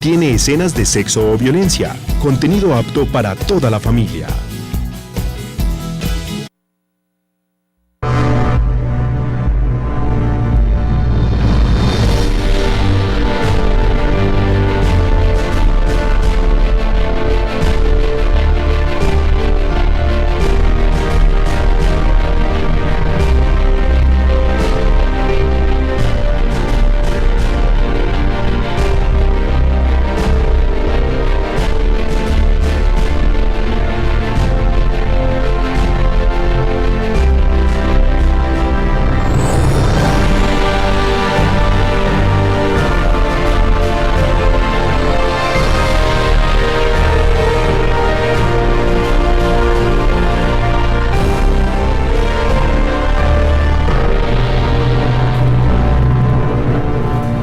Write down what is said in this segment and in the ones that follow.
Tiene escenas de sexo o violencia, contenido apto para toda la familia.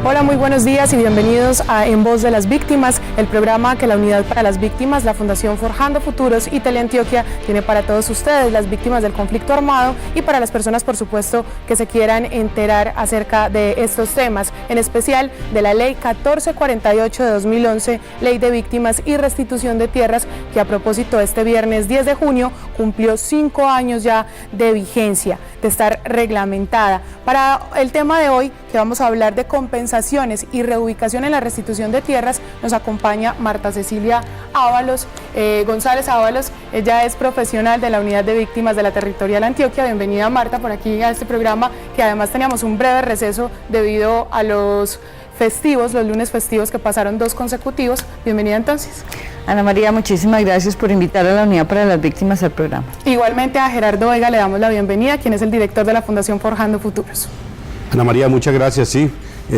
Hola, muy buenos días y bienvenidos a En Voz de las Víctimas, el programa que la Unidad para las Víctimas, la Fundación Forjando Futuros y Teleantioquia tiene para todos ustedes, las víctimas del conflicto armado, y para las personas, por supuesto, que se quieran enterar acerca de estos temas, en especial de la Ley 1448 de 2011, Ley de Víctimas y Restitución de Tierras, que a propósito este viernes 10 de junio cumplió 5 años ya de vigencia, de estar reglamentada. Para el tema de hoy, que vamos a hablar de compensaciones y reubicación en la restitución de tierras, nos acompaña Marta Cecilia González Ábalos. Ella es profesional de la Unidad de Víctimas de la Territorial Antioquia. Bienvenida, Marta, por aquí a este programa, que además teníamos un breve receso debido a los festivos, los lunes festivos que pasaron 2 consecutivos. Bienvenida entonces. Ana María, muchísimas gracias por invitar a la Unidad para las Víctimas al programa. Igualmente a Gerardo Vega le damos la bienvenida, quien es el director de la Fundación Forjando Futuros. Ana María, muchas gracias. Sí,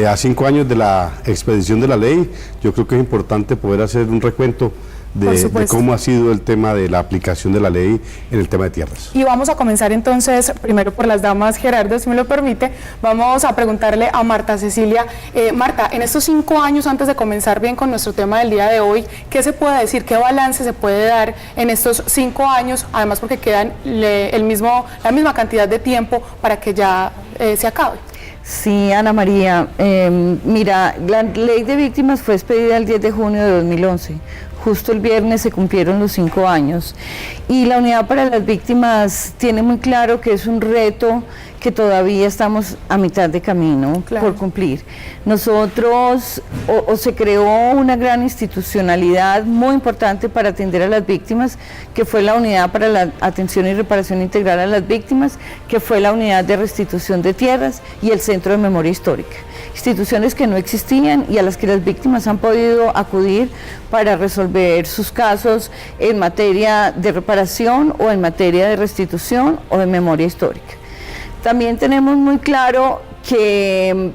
a 5 años de la expedición de la ley, yo creo que es importante poder hacer un recuento de cómo ha sido el tema de la aplicación de la ley en el tema de tierras. Y vamos a comenzar entonces, primero por las damas. Gerardo, si me lo permite, vamos a preguntarle a Marta Cecilia. Marta, en estos 5 años, antes de comenzar bien con nuestro tema del día de hoy, ¿qué se puede decir, qué balance se puede dar en estos 5 años? Además, porque quedan la misma cantidad de tiempo para que ya se acabe. Sí, Ana María, mira, la Ley de Víctimas fue expedida el 10 de junio de 2011. Justo el viernes se cumplieron los 5 años y la Unidad para las Víctimas tiene muy claro que es un reto que todavía estamos a mitad de camino por cumplir. Nosotros, se creó una gran institucionalidad muy importante para atender a las víctimas, que fue la Unidad para la Atención y Reparación Integral a las Víctimas, que fue la Unidad de Restitución de Tierras y el Centro de Memoria Histórica. Instituciones que no existían y a las que las víctimas han podido acudir para resolver sus casos en materia de reparación o en materia de restitución o de memoria histórica. También tenemos muy claro que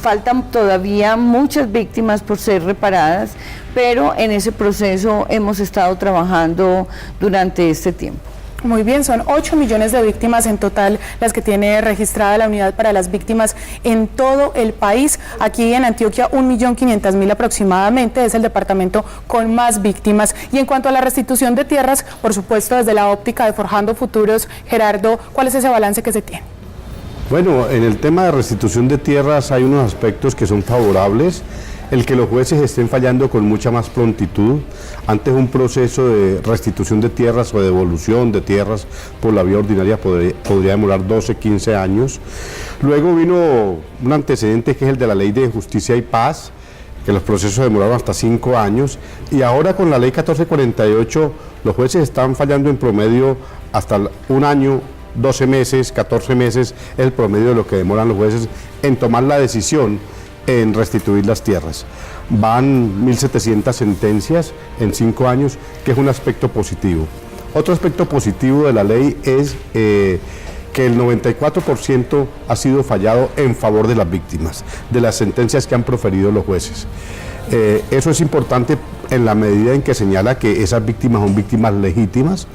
faltan todavía muchas víctimas por ser reparadas, pero en ese proceso hemos estado trabajando durante este tiempo. Muy bien, son 8 millones de víctimas en total las que tiene registrada la Unidad para las Víctimas en todo el país. Aquí en Antioquia 1.500.000 aproximadamente, es el departamento con más víctimas. Y en cuanto a la restitución de tierras, por supuesto desde la óptica de Forjando Futuros, Gerardo, ¿cuál es ese balance que se tiene? Bueno, en el tema de restitución de tierras hay unos aspectos que son favorables. El que los jueces estén fallando con mucha más prontitud. Antes un proceso de restitución de tierras o de devolución de tierras por la vía ordinaria podría demorar 12, 15 años. Luego vino un antecedente que es el de la Ley de Justicia y Paz, que los procesos demoraron hasta 5 años. Y ahora con la Ley 1448 los jueces están fallando en promedio hasta 1 año, 12 meses, 14 meses, es el promedio de lo que demoran los jueces en tomar la decisión en restituir las tierras. Van 1.700 sentencias en 5 años, que es un aspecto positivo. Otro aspecto positivo de la ley es que el 94% ha sido fallado en favor de las víctimas, de las sentencias que han proferido los jueces. Eso es importante en la medida en que señala que esas víctimas son víctimas legítimas.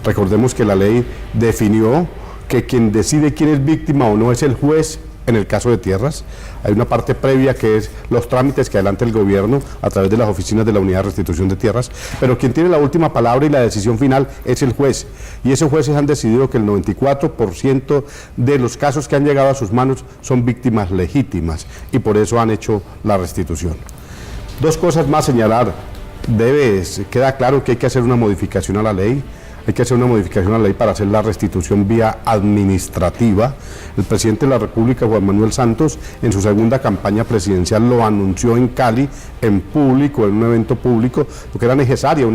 Recordemos que la ley definió que quien decide quién es víctima o no es el juez. En el caso de tierras, hay una parte previa que es los trámites que adelanta el gobierno a través de las oficinas de la Unidad de Restitución de Tierras, pero quien tiene la última palabra y la decisión final es el juez, y esos jueces han decidido que el 94% de los casos que han llegado a sus manos son víctimas legítimas, y por eso han hecho la restitución. Dos cosas más señalar. Queda claro que hay que hacer una modificación a la ley. Hay que hacer una modificación a la ley para hacer la restitución vía administrativa. El presidente de la República, Juan Manuel Santos, en su segunda campaña presidencial lo anunció en Cali, en público, en un evento público, porque era necesaria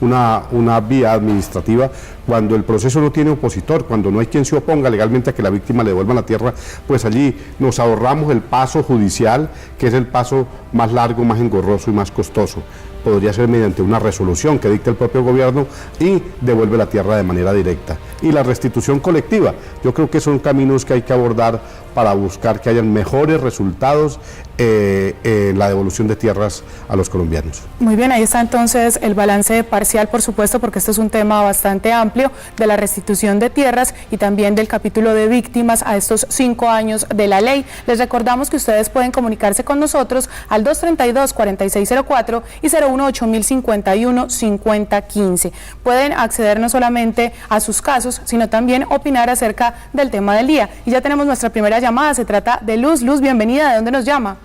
una vía administrativa cuando el proceso no tiene opositor, cuando no hay quien se oponga legalmente a que la víctima le devuelva la tierra, pues allí nos ahorramos el paso judicial, que es el paso más largo, más engorroso y más costoso. Podría ser mediante una resolución que dicte el propio gobierno y devuelve la tierra de manera directa. Y la restitución colectiva, yo creo que son caminos que hay que abordar para buscar que hayan mejores resultados en la devolución de tierras a los colombianos. Muy bien, ahí está entonces el balance parcial, por supuesto, porque este es un tema bastante amplio de la restitución de tierras y también del capítulo de víctimas a estos 5 años de la ley. Les recordamos que ustedes pueden comunicarse con nosotros al 232-4604 y 018-051-5015. Pueden acceder no solamente a sus casos, sino también opinar acerca del tema del día. Y ya tenemos nuestra primera llamada, se trata de Luz. Luz, bienvenida, ¿de dónde nos llama?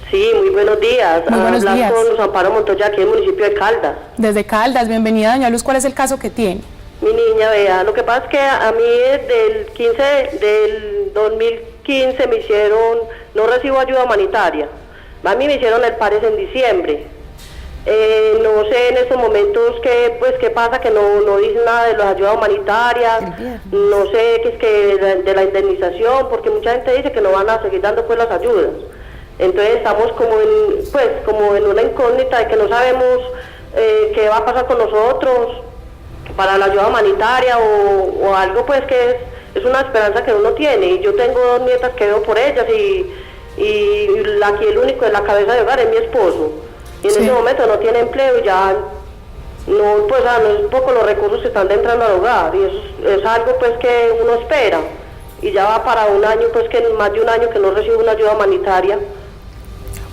Sí, muy buenos días. Muy buenos días. Con Luz Amparo Montoya, aquí en el municipio de Caldas. Desde Caldas, bienvenida, doña Luz, ¿cuál es el caso que tiene? Mi niña, vea, lo que pasa es que a mí del 2015 me hicieron, no recibo ayuda humanitaria. A mí me hicieron el PARES en diciembre. No sé en estos momentos qué pasa, que no dicen nada de las ayudas humanitarias, no sé qué es que de la indemnización, porque mucha gente dice que no van a seguir dando pues las ayudas. Entonces estamos como en una incógnita de que no sabemos qué va a pasar con nosotros para la ayuda humanitaria o algo pues que es una esperanza que uno tiene. Y yo tengo 2 nietas que veo por ellas y aquí el único en la cabeza de hogar es mi esposo. Y en ese momento no tiene empleo y ya no es poco los recursos que están entrando al hogar. Y eso es algo pues que uno espera. Y ya va para un año, pues que más de un año que no recibe una ayuda humanitaria.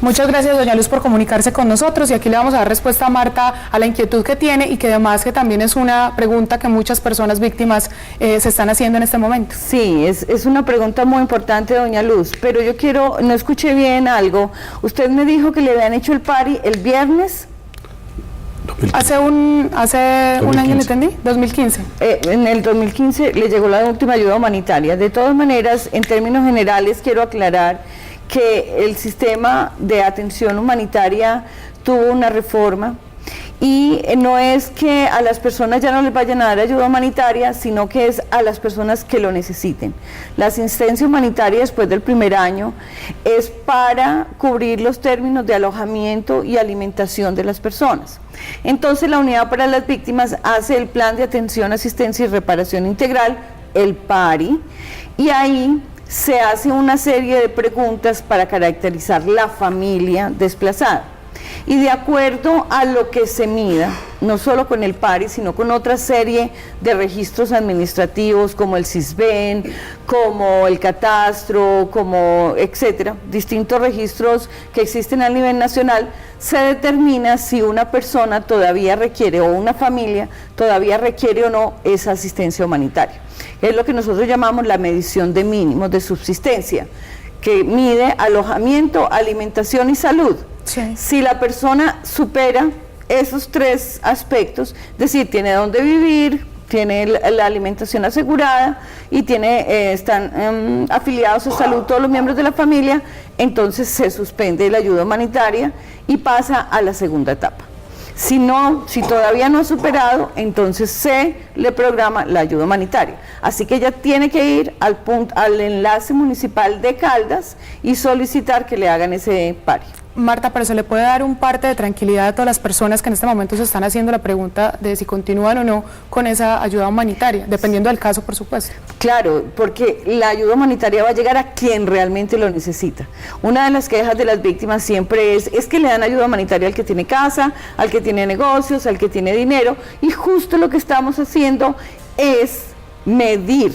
Muchas gracias, doña Luz, por comunicarse con nosotros y aquí le vamos a dar respuesta a Marta a la inquietud que tiene y que además que también es una pregunta que muchas personas víctimas se están haciendo en este momento. Sí, es una pregunta muy importante, doña Luz, pero yo no escuché bien algo. Usted me dijo que le habían hecho el PARI el viernes. Hace un año, ¿le entendí? 2015. En el 2015 le llegó la última ayuda humanitaria. De todas maneras, en términos generales, quiero aclarar que el sistema de atención humanitaria tuvo una reforma y no es que a las personas ya no les vayan a dar ayuda humanitaria, sino que es a las personas que lo necesiten. La asistencia humanitaria después del primer año es para cubrir los términos de alojamiento y alimentación de las personas. Entonces la Unidad para las Víctimas hace el Plan de Atención, Asistencia y Reparación Integral, el PARI, y ahí se hace una serie de preguntas para caracterizar la familia desplazada. Y de acuerdo a lo que se mida, no solo con el PARI, sino con otra serie de registros administrativos como el CISBEN, como el catastro, como etcétera, distintos registros que existen a nivel nacional, se determina si una persona todavía requiere o una familia todavía requiere o no esa asistencia humanitaria. Es lo que nosotros llamamos la medición de mínimos de subsistencia, que mide alojamiento, alimentación y salud. Sí. Si la persona supera esos 3 aspectos, es decir, tiene dónde vivir, tiene la alimentación asegurada y están afiliados a salud todos los miembros de la familia, entonces se suspende la ayuda humanitaria y pasa a la segunda etapa. Si todavía no ha superado, entonces se le programa la ayuda humanitaria. Así que ella tiene que ir al enlace municipal de Caldas y solicitar que le hagan ese PARI. Marta, pero se le puede dar un parte de tranquilidad a todas las personas que en este momento se están haciendo la pregunta de si continúan o no con esa ayuda humanitaria, dependiendo del caso, por supuesto. Claro, porque la ayuda humanitaria va a llegar a quien realmente lo necesita. Una de las quejas de las víctimas siempre es que le dan ayuda humanitaria al que tiene casa, al que tiene negocios, al que tiene dinero, y justo lo que estamos haciendo es medir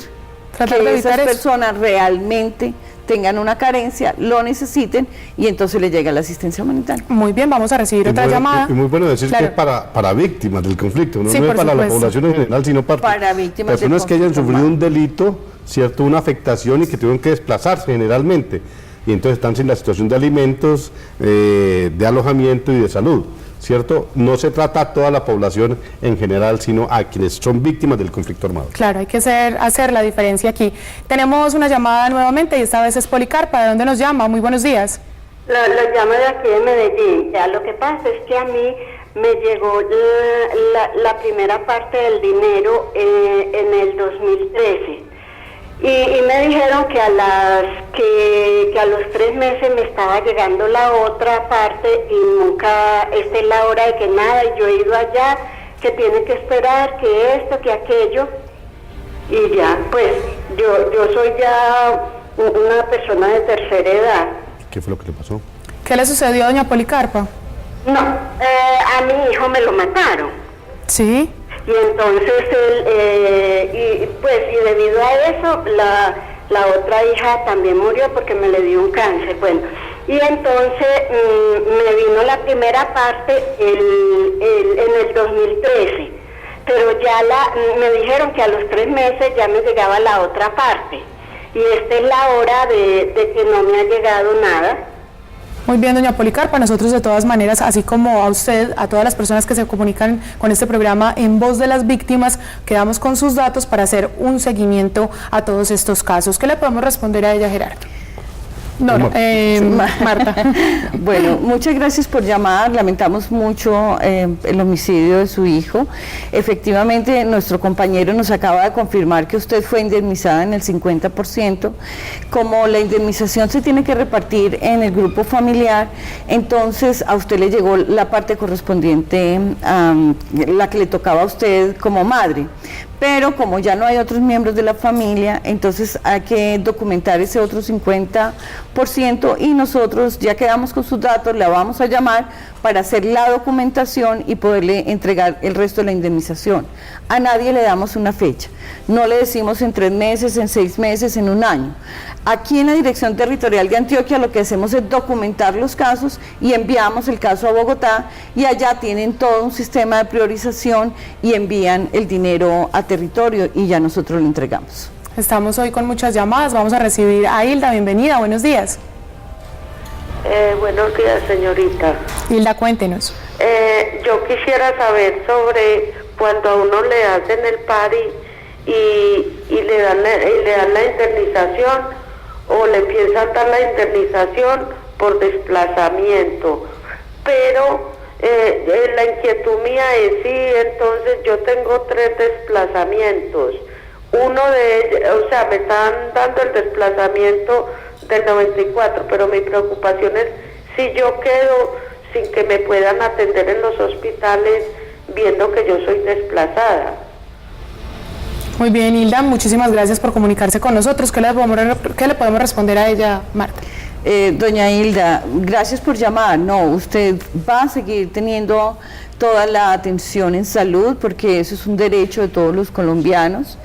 que esas personas realmente tengan una carencia, lo necesiten y entonces le llega la asistencia humanitaria. Muy bien, vamos a recibir otra llamada. Y muy bueno decir que es para víctimas del conflicto, no, sí, no es para la población en general, sino para víctimas personas que hayan sufrido un delito, ¿cierto? Una afectación y que tuvieron que desplazarse generalmente. y entonces están sin la situación de alimentos, de alojamiento y de salud, ¿cierto? No se trata a toda la población en general, sino a quienes son víctimas del conflicto armado. Claro, hay que hacer la diferencia aquí. Tenemos una llamada nuevamente y esta vez es Policarpa. ¿De dónde nos llama? Muy buenos días. Lo llamo de aquí de Medellín. Ya, lo que pasa es que a mí me llegó la primera parte del dinero en el 2013 y me dijeron que a los 3 meses me estaba llegando la otra parte y nunca, esta es la hora de que nada, y yo he ido allá, que tiene que esperar, que esto, que aquello, y ya, pues yo soy ya una persona de tercera edad. ¿Qué fue lo que le pasó? ¿Qué le sucedió a doña Policarpa? No, a mi hijo me lo mataron. Sí. Y entonces él, y debido a eso, la otra hija también murió porque me le dio un cáncer. Bueno, y entonces me vino la primera parte en el 2013, pero ya me dijeron que a los 3 meses ya me llegaba la otra parte. Y esta es la hora de que no me ha llegado nada. Muy bien, doña Policarpa, nosotros de todas maneras, así como a usted, a todas las personas que se comunican con este programa En Voz de las Víctimas, quedamos con sus datos para hacer un seguimiento a todos estos casos. ¿Qué le podemos responder a ella, Gerardo? No, Marta. Bueno, muchas gracias por llamar. Lamentamos mucho el homicidio de su hijo. Efectivamente, nuestro compañero nos acaba de confirmar que usted fue indemnizada en el 50%. Como la indemnización se tiene que repartir en el grupo familiar, entonces a usted le llegó la parte correspondiente, la que le tocaba a usted como madre. Pero como ya no hay otros miembros de la familia, entonces hay que documentar ese otro 50% y nosotros ya quedamos con sus datos, la vamos a llamar para hacer la documentación y poderle entregar el resto de la indemnización. A nadie le damos una fecha, no le decimos en 3 meses, en 6 meses, en 1 año. Aquí en la Dirección Territorial de Antioquia lo que hacemos es documentar los casos y enviamos el caso a Bogotá y allá tienen todo un sistema de priorización y envían el dinero a territorio y ya nosotros lo entregamos. Estamos hoy con muchas llamadas, vamos a recibir a Hilda, bienvenida, buenos días. Buenos días, señorita. Hilda, cuéntenos. Yo quisiera saber sobre cuando a uno le hacen el pari y le dan la indemnización, o le empiezan a dar la indemnización por desplazamiento, pero la inquietud mía es entonces yo tengo 3 desplazamientos, uno de ellos, o sea, me están dando el desplazamiento del 94, pero mi preocupación es si yo quedo sin que me puedan atender en los hospitales viendo que yo soy desplazada. Muy bien, Hilda, muchísimas gracias por comunicarse con nosotros. ¿Qué le podemos responder a ella, Marta? Doña Hilda, gracias por llamar. No, usted va a seguir teniendo toda la atención en salud porque eso es un derecho de todos los colombianos.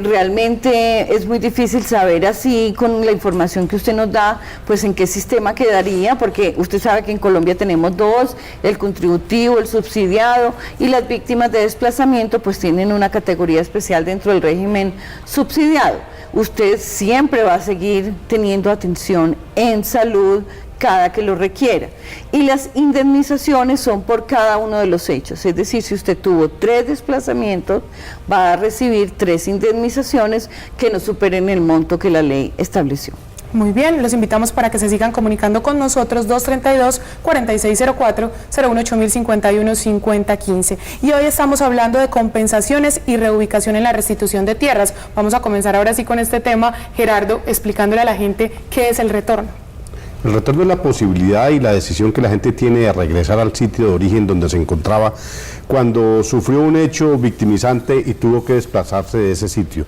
Realmente es muy difícil saber así con la información que usted nos da, pues en qué sistema quedaría, porque usted sabe que en Colombia tenemos 2, el contributivo, el subsidiado, y las víctimas de desplazamiento pues tienen una categoría especial dentro del régimen subsidiado. Usted siempre va a seguir teniendo atención en salud cada que lo requiera. Y las indemnizaciones son por cada uno de los hechos, es decir, si usted tuvo 3 desplazamientos, va a recibir 3 indemnizaciones que no superen el monto que la ley estableció. Muy bien, los invitamos para que se sigan comunicando con nosotros, 232-4604, 018-051-5015. Y hoy estamos hablando de compensaciones y reubicación en la restitución de tierras. Vamos a comenzar ahora sí con este tema, Gerardo, explicándole a la gente qué es el retorno. El retorno es la posibilidad y la decisión que la gente tiene de regresar al sitio de origen donde se encontraba cuando sufrió un hecho victimizante y tuvo que desplazarse de ese sitio.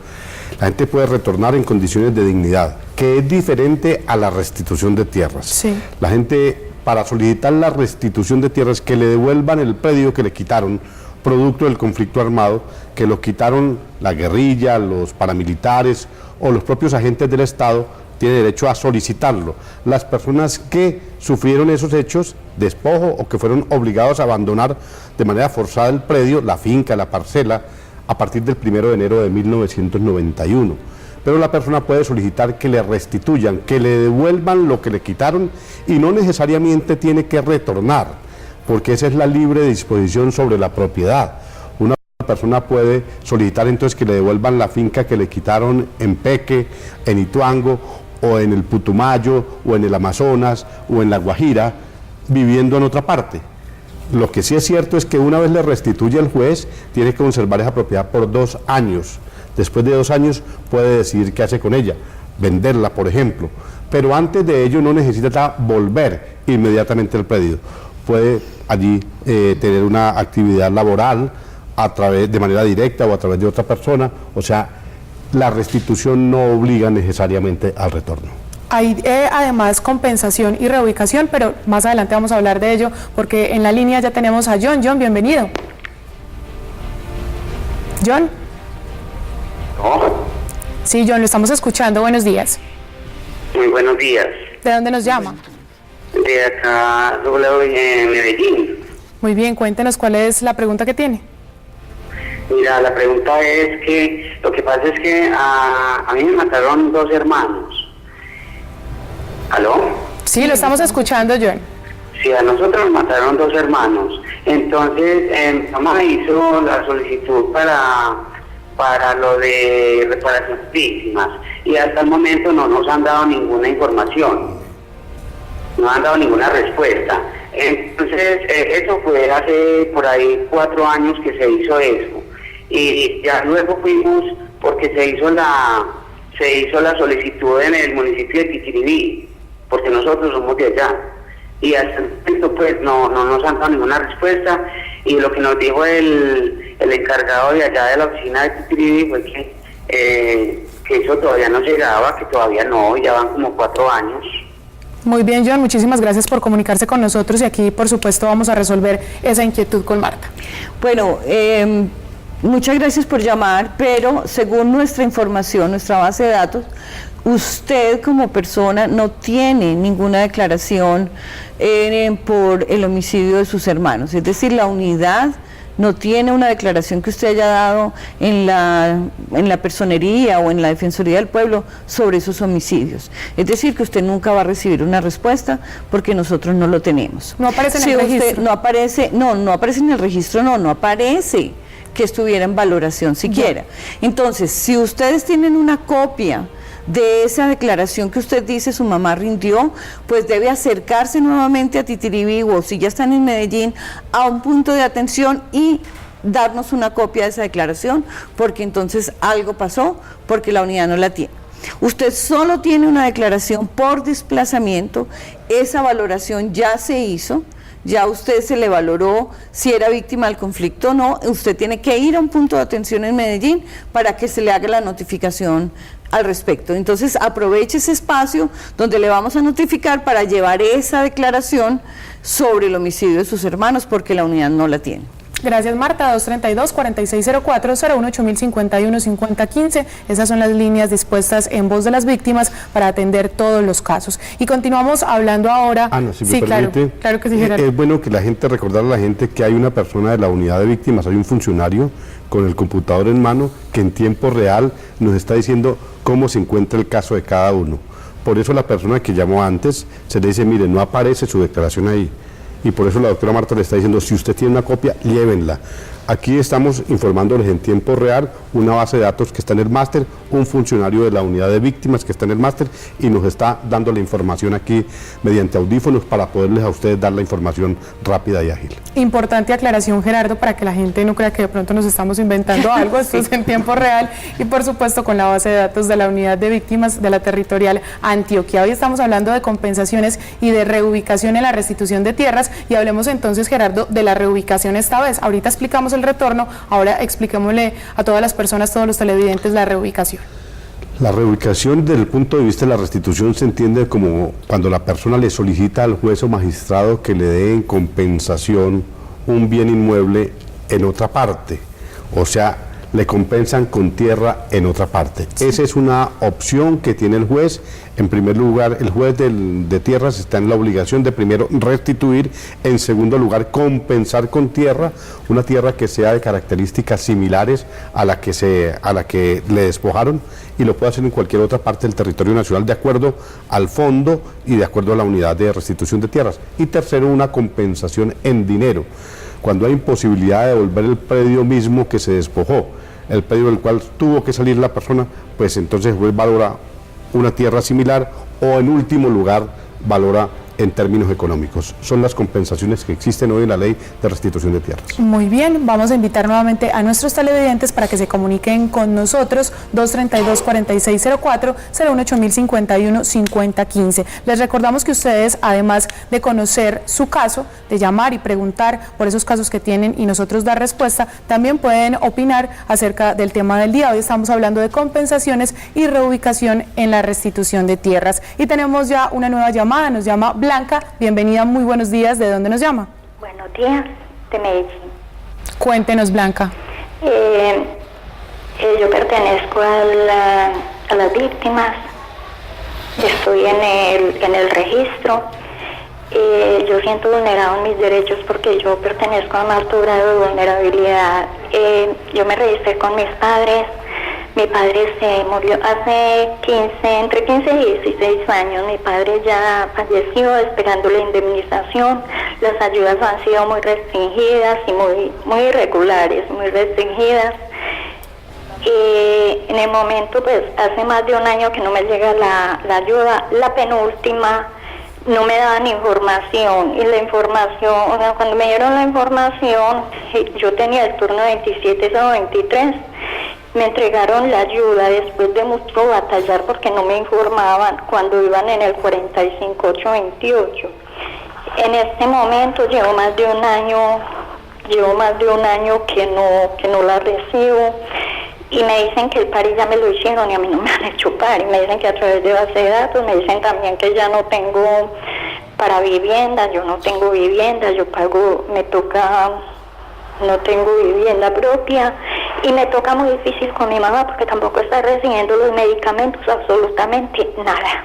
La gente puede retornar en condiciones de dignidad, que es diferente a la restitución de tierras. Sí. La gente, para solicitar la restitución de tierras, que le devuelvan el predio que le quitaron, producto del conflicto armado, que lo quitaron la guerrilla, los paramilitares o los propios agentes del Estado, tiene derecho a solicitarlo. Las personas que sufrieron esos hechos, despojo o que fueron obligados a abandonar de manera forzada el predio, la finca, la parcela, a partir del 1 de enero de 1991. pero la persona puede solicitar que le restituyan, que le devuelvan lo que le quitaron y no necesariamente tiene que retornar, porque esa es la libre disposición sobre la propiedad. Una persona puede solicitar entonces que le devuelvan la finca que le quitaron en Peque, en Ituango, o en el Putumayo, o en el Amazonas, o en la Guajira, viviendo en otra parte. Lo que sí es cierto es que una vez le restituye el juez, tiene que conservar esa propiedad por 2 años. Después de 2 años puede decidir qué hace con ella, venderla, por ejemplo. Pero antes de ello no necesita volver inmediatamente al predio. Puede allí tener una actividad laboral de manera directa o a través de otra persona. O sea, la restitución no obliga necesariamente al retorno. Hay además compensación y reubicación, pero más adelante vamos a hablar de ello, porque en la línea ya tenemos a John. John, bienvenido. John. ¿No? Sí, John, lo estamos escuchando. Buenos días. Muy buenos días. ¿De dónde nos llama? De acá, en Medellín. Muy bien, cuéntenos cuál es la pregunta que tiene. Mira, la pregunta es que, lo que pasa es que a mí me mataron 2 hermanos. ¿Aló? Sí, lo estamos escuchando, John. Sí, a nosotros nos mataron 2 hermanos. Entonces, mi mamá hizo la solicitud para lo de reparación de víctimas y hasta el momento no nos han dado ninguna información, no han dado ninguna respuesta. Entonces, eso fue hace por ahí 4 años que se hizo eso. Y ya luego fuimos porque se hizo la solicitud en el municipio de Titiribí, porque nosotros somos de allá, y hasta el momento pues no nos han dado ninguna respuesta, y lo que nos dijo el encargado de allá de la oficina de Titiribí fue que eso todavía no llegaba, que todavía no, ya van como 4 años. Muy bien, John, muchísimas gracias por comunicarse con nosotros y aquí por supuesto vamos a resolver esa inquietud con Marta. Bueno, muchas gracias por llamar, pero según nuestra información, nuestra base de datos, usted como persona no tiene ninguna declaración por el homicidio de sus hermanos, es decir, la unidad no tiene una declaración que usted haya dado en la personería o en la Defensoría del Pueblo sobre esos homicidios. Es decir, que usted nunca va a recibir una respuesta porque nosotros no lo tenemos. ¿No aparece en el registro? No aparece en el registro, no aparece que estuviera en valoración siquiera. Entonces, si ustedes tienen una copia de esa declaración que usted dice su mamá rindió, pues debe acercarse nuevamente a Titiribí o si ya están en Medellín a un punto de atención y darnos una copia de esa declaración, porque entonces algo pasó, porque la unidad no la tiene. Usted solo tiene una declaración por desplazamiento, esa valoración ya se hizo, ya a usted se le valoró si era víctima del conflicto o no, usted tiene que ir a un punto de atención en Medellín para que se le haga la notificación al respecto. Entonces aproveche ese espacio donde le vamos a notificar para llevar esa declaración sobre el homicidio de sus hermanos, porque la unidad no la tiene. Gracias, Marta. 232-4604-018-051-5015. Esas son las líneas dispuestas en Voz de las Víctimas para atender todos los casos. Y continuamos hablando ahora. Si me permite, claro que sí, Gerardo. Es bueno que recordarle a la gente que hay una persona de la unidad de víctimas, hay un funcionario con el computador en mano que en tiempo real nos está diciendo cómo se encuentra el caso de cada uno. Por eso la persona que llamó antes se le dice, mire, no aparece su declaración ahí. Y por eso la doctora Marta le está diciendo, si usted tiene una copia, llévenla. Aquí estamos informándoles en tiempo real una base de datos que está en el máster, un funcionario de la unidad de víctimas que está en el máster y nos está dando la información aquí mediante audífonos para poderles a ustedes dar la información rápida y ágil. Importante aclaración, Gerardo, para que la gente no crea que de pronto nos estamos inventando algo, esto es en tiempo real y por supuesto con la base de datos de la unidad de víctimas de la territorial Antioquia. Hoy estamos hablando de compensaciones y de reubicación en la restitución de tierras y hablemos entonces, Gerardo, de la reubicación esta vez. Ahorita explicamos el retorno, ahora expliquémosle a todas las personas, todos los televidentes, la reubicación. La reubicación desde el punto de vista de la restitución se entiende como cuando la persona le solicita al juez o magistrado que le dé en compensación un bien inmueble en otra parte. O sea, le compensan con tierra en otra parte. Esa es una opción que tiene el juez. En primer lugar, el juez de tierras está en la obligación de primero restituir, en segundo lugar compensar con tierra, una tierra que sea de características similares a la que le despojaron, y lo puede hacer en cualquier otra parte del territorio nacional de acuerdo al fondo y de acuerdo a la unidad de restitución de tierras. Y tercero, una compensación en dinero. Cuando hay imposibilidad de devolver el predio mismo que se despojó, el predio del cual tuvo que salir la persona, pues entonces el juez valora una tierra similar o en último lugar valora en términos económicos. Son las compensaciones que existen hoy en la ley de restitución de tierras. Muy bien, vamos a invitar nuevamente a nuestros televidentes para que se comuniquen con nosotros, 232-4604, 018-051-5015. Les recordamos que ustedes, además de conocer su caso, de llamar y preguntar por esos casos que tienen y nosotros dar respuesta, también pueden opinar acerca del tema del día. Hoy estamos hablando de compensaciones y reubicación en la restitución de tierras. Y tenemos ya una nueva llamada, nos llama Blanca, bienvenida, muy buenos días. ¿De dónde nos llama? Buenos días, de Medellín. Cuéntenos, Blanca. Yo pertenezco a las víctimas, estoy en el registro. Yo siento vulnerados mis derechos porque yo pertenezco a un alto grado de vulnerabilidad. Yo me registré con mis padres. Mi padre se murió hace entre 15 y 16 años. Mi padre ya falleció esperando la indemnización. Las ayudas han sido muy restringidas y muy irregulares, muy restringidas. En el momento, pues hace más de un año que no me llega la ayuda. La penúltima no me daban información, y la información, o sea, cuando me dieron la información, yo tenía el turno 27-23. Me entregaron la ayuda después de mucho batallar porque no me informaban cuando iban en el 45-828. En este momento llevo más de un año que no la recibo, y me dicen que el pari ya me lo hicieron y a mí no me han hecho pari. Me dicen que a través de base de datos, me dicen también que ya no tengo para vivienda, yo no tengo vivienda, yo pago, no tengo vivienda propia, y me toca muy difícil con mi mamá porque tampoco está recibiendo los medicamentos, absolutamente nada.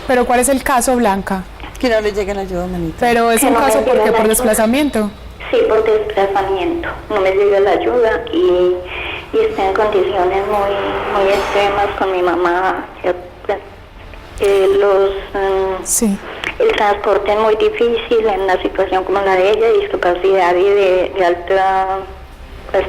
¿Pero cuál es el caso, Blanca? Que no le llegue la ayuda humanitaria. Pero es un caso porque por desplazamiento. Sí, por desplazamiento. No me llega la ayuda y estoy en condiciones muy extremas con mi mamá. Sí. El transporte es muy difícil en una situación como la de ella, discapacidad y de alta, pues,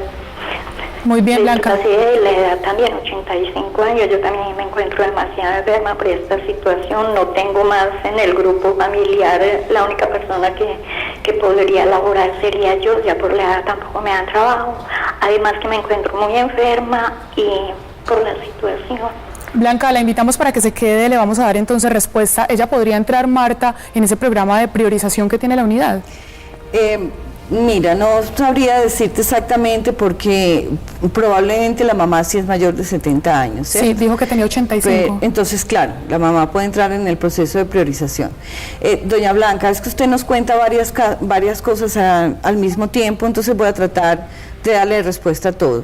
muy bien, Blanca. discapacidad, y la edad también, 85 años. Yo también me encuentro demasiado enferma por esta situación. No tengo más en el grupo familiar. La única persona que podría laborar sería yo. Ya por la edad tampoco me dan trabajo. Además que me encuentro muy enferma y por la situación. Blanca, la invitamos para que se quede, le vamos a dar entonces respuesta. ¿Ella podría entrar, Marta, en ese programa de priorización que tiene la unidad? Mira, no sabría decirte exactamente porque probablemente la mamá sí es mayor de 70 años, ¿cierto? Sí, dijo que tenía 85. Entonces, claro, la mamá puede entrar en el proceso de priorización. Doña Blanca, es que usted nos cuenta varias cosas al mismo tiempo, entonces voy a tratar de darle respuesta a todo.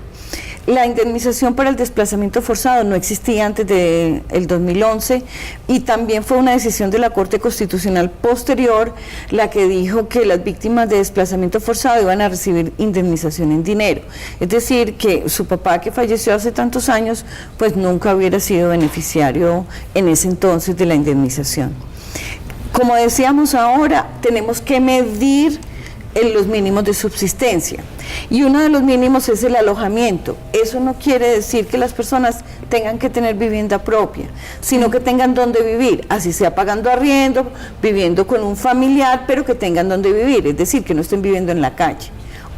La indemnización para el desplazamiento forzado no existía antes del 2011 y también fue una decisión de la Corte Constitucional posterior la que dijo que las víctimas de desplazamiento forzado iban a recibir indemnización en dinero. Es decir, que su papá, que falleció hace tantos años, pues nunca hubiera sido beneficiario en ese entonces de la indemnización. Como decíamos ahora, tenemos que medir los mínimos de subsistencia, y uno de los mínimos es el alojamiento. Eso no quiere decir que las personas tengan que tener vivienda propia, sino que tengan donde vivir, así sea pagando arriendo, viviendo con un familiar, pero que tengan donde vivir, es decir, que no estén viviendo en la calle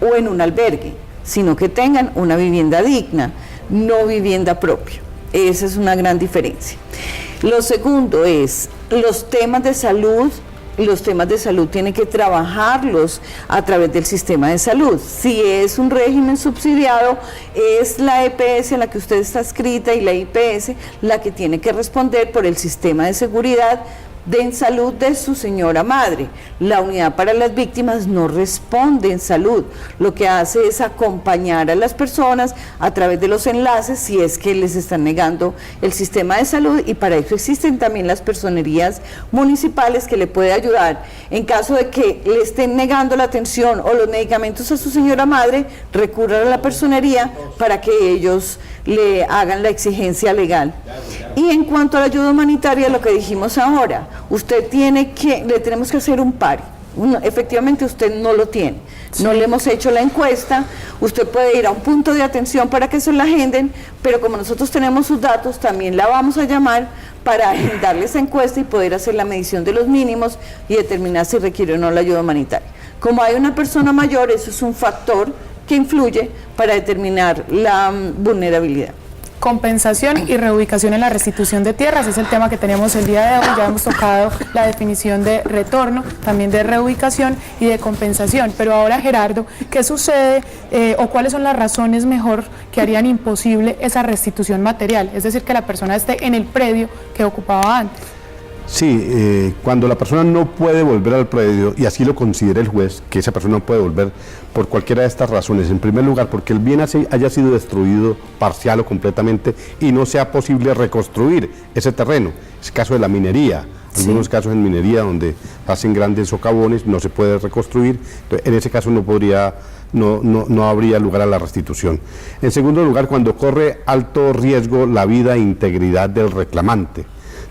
o en un albergue, sino que tengan una vivienda digna, no vivienda propia. Esa es una gran diferencia. Lo segundo es los temas de salud. Los temas de salud tienen que trabajarlos a través del sistema de salud. Si es un régimen subsidiado, es la EPS en la que usted está inscrita y la IPS la que tiene que responder por el sistema de seguridad en salud de su señora madre. La unidad para las víctimas no responde en salud, lo que hace es acompañar a las personas a través de los enlaces si es que les están negando el sistema de salud, y para eso existen también las personerías municipales que le puede ayudar. En caso de que le estén negando la atención o los medicamentos a su señora madre, recurran a la personería para que ellos le hagan la exigencia legal. Y en cuanto a la ayuda humanitaria, lo que dijimos ahora, le tenemos que hacer un pari. Efectivamente usted no lo tiene, no le hemos hecho la encuesta, usted puede ir a un punto de atención para que se la agenden, pero como nosotros tenemos sus datos, también la vamos a llamar para agendarle esa encuesta y poder hacer la medición de los mínimos y determinar si requiere o no la ayuda humanitaria. Como hay una persona mayor, eso es un factor que influye para determinar la vulnerabilidad. Compensación y reubicación en la restitución de tierras es el tema que tenemos el día de hoy. Ya hemos tocado la definición de retorno, también de reubicación y de compensación. Pero ahora, Gerardo, ¿qué sucede o cuáles son las razones mejor que harían imposible esa restitución material? Es decir, que la persona esté en el predio que ocupaba antes. Sí, cuando la persona no puede volver al predio, y así lo considera el juez, que esa persona no puede volver por cualquiera de estas razones. En primer lugar, porque el bien haya sido destruido parcial o completamente y no sea posible reconstruir ese terreno. Es el caso de la minería. Algunos casos en minería donde hacen grandes socavones no se puede reconstruir. Entonces, en ese caso no habría lugar a la restitución. En segundo lugar, cuando corre alto riesgo la vida e integridad del reclamante,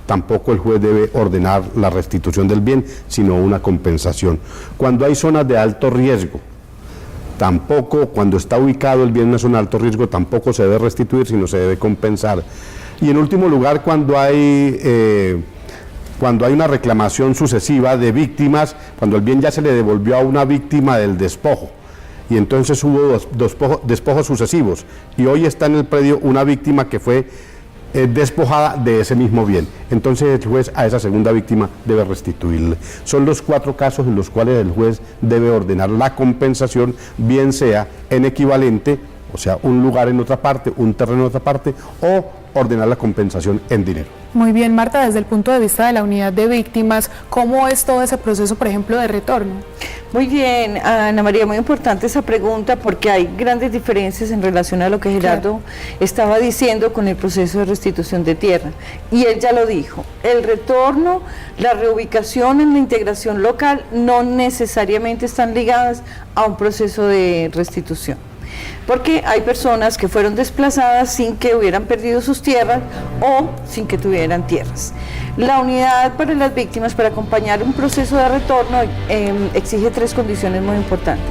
tampoco el juez debe ordenar la restitución del bien, sino una compensación. Cuando hay zonas de alto riesgo, tampoco, cuando está ubicado el bien en una zona de alto riesgo, tampoco se debe restituir, sino se debe compensar. Y en último lugar, cuando hay una reclamación sucesiva de víctimas, cuando el bien ya se le devolvió a una víctima del despojo, y entonces hubo despojos sucesivos, y hoy está en el predio una víctima que fue despojada de ese mismo bien. Entonces el juez a esa segunda víctima debe restituirle. Son los 4 casos en los cuales el juez debe ordenar la compensación, bien sea en equivalente, o sea, un lugar en otra parte, un terreno en otra parte, o ordenar la compensación en dinero. Muy bien, Marta, desde el punto de vista de la unidad de víctimas, ¿cómo es todo ese proceso, por ejemplo, de retorno? Muy bien, Ana María, muy importante esa pregunta porque hay grandes diferencias en relación a lo que Gerardo estaba diciendo con el proceso de restitución de tierra. Y él ya lo dijo, el retorno, la reubicación en la integración local no necesariamente están ligadas a un proceso de restitución. Porque hay personas que fueron desplazadas sin que hubieran perdido sus tierras o sin que tuvieran tierras. La unidad para las víctimas, para acompañar un proceso de retorno, exige 3 condiciones muy importantes.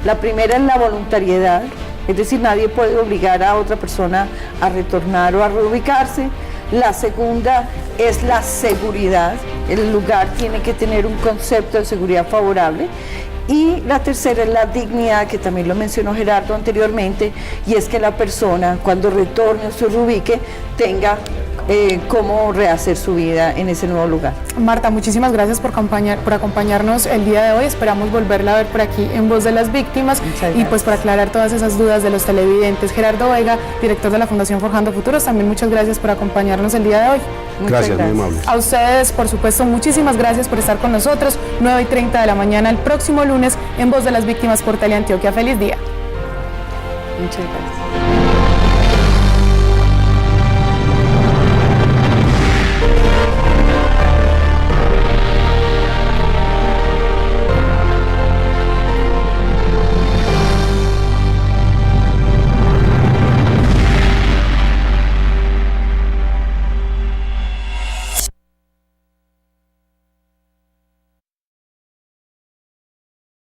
La primera es la voluntariedad, es decir, nadie puede obligar a otra persona a retornar o a reubicarse. La segunda es la seguridad, el lugar tiene que tener un concepto de seguridad favorable. Y la tercera es la dignidad, que también lo mencionó Gerardo anteriormente, y es que la persona cuando retorne o se reubique tenga cómo rehacer su vida en ese nuevo lugar. Marta, muchísimas gracias por acompañarnos el día de hoy. Esperamos volverla a ver por aquí en Voz de las Víctimas y pues para aclarar todas esas dudas de los televidentes. Gerardo Vega, director de la Fundación Forjando Futuros, también muchas gracias por acompañarnos el día de hoy. Gracias, muy amable. A ustedes, por supuesto, muchísimas gracias por estar con nosotros. 9:30 de la mañana el próximo lunes en Voz de las Víctimas por Teleantioquia. ¡Feliz día! Muchas gracias.